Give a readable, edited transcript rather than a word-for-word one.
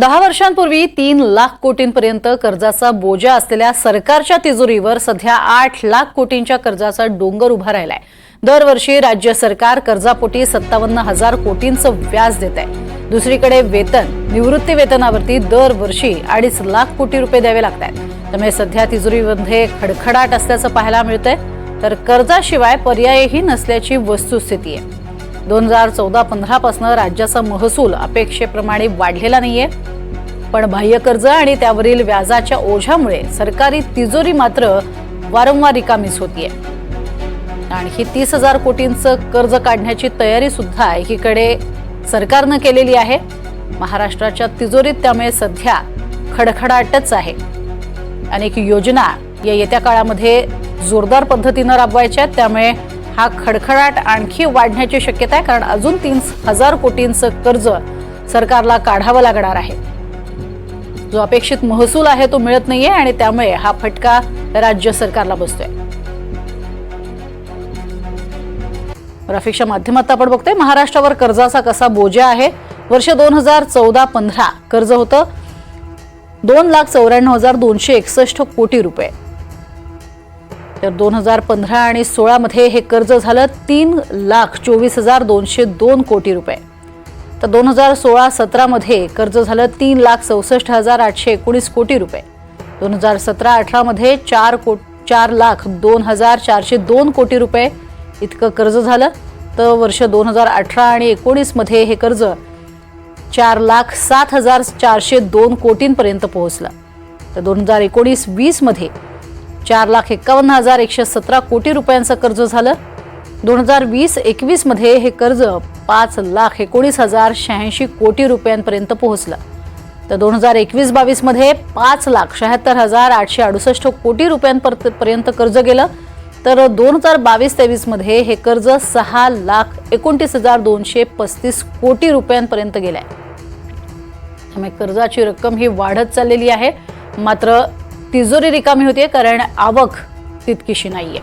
10 वर्षांपूर्वी 3 लाख कोटींपर्यंत कर्जाचा बोजा असलेल्या सरकारच्या तिजोरीवर सध्या 8 लाख कोटींच्या कर्जाचा डोंगर उभा राहिलाय। दरवर्षी राज्य सरकार कर्जापोटी 57,000 कोटींचं व्याज देत आहे। दुसरीकडे वेतन निवृत्ती वेतनावरती दरवर्षी 2.5 लाख कोटी रुपये द्यावे लागतात। त्यामुळे सध्या तिजोरीमध्ये खडखडाट असल्याचं पाहायला मिळतंय, तर कर्जाशिवाय पर्यायही नसल्याची वस्तुस्थिती आहे। 2014-15 पासून राज्याचा महसूल अपेक्षेप्रमाणे वाढलेला नाहीये, पण बाह्य कर्ज आणि त्यावरील व्याजाच्या ओझ्यामुळे सरकारी तिजोरी मात्र वारंवार रिकामीच होतीये। आणखी 30,000 कोटींचं कर्ज काढण्याची तयारी सुद्धा एकीकडे सरकारने केलेली आहे। महाराष्ट्राच्या तिजोरीत त्यामुळे सध्या खडखडाटच आहे। अनेक योजना या येत्या काळामध्ये जोरदार पद्धतीने राबवायच्या आहेत, त्यामुळे हा खडखडाट आणखी वाढण्याची शक्यता आहे, कारण अजून 30,000 कोटींचं कर्ज सरकारला काढावं लागणार आहे। जो अपेक्षित महसूल आहे तो मिळत नाहीये आणि त्यामुळे हा फटका राज्य सरकारला बसतोय। ग्राफिकच्या माध्यमातून आपण बघतोय महाराष्ट्रावर कर्जाचा कसा बोजा आहे। वर्ष 2014-15 कर्ज होतं 2,94,261 कोटी रुपये, तर 2015 आणि 16 मध्ये हे कर्ज झालं 3,24,202 कोटी रुपये। तर 2016-17 मध्ये कर्ज झालं 3,64,819 कोटी रुपये। 2017-18 मध्ये 4,02,402 कोटी रुपये इतकं कर्ज झालं। तर वर्ष 2018 आणि 19 मध्ये हे कर्ज 4,07,402 कोटींपर्यंत पोहोचलं। तर 2019-20 मध्ये 4,51,117 कोटी रुपयांचं कर्ज झालं। 2020-21 मध्ये हे कर्ज 5,19,086 कोटी रुपयांपर्यंत पोहोचलं। तर 2021-22 मध्ये 5,76,868 कोटी रुपयांपर्यंत कर्ज गेलं। तर 2022-23 मध्ये हे कर्ज 6,29,235 कोटी रुपयांपर्यंत गेलंय। त्यामुळे कर्जाची रक्कम ही वाढत चाललेली आहे, मात्र तिजोरी रिकामी होतीये, कारण आवक तितकीशी नाहीये।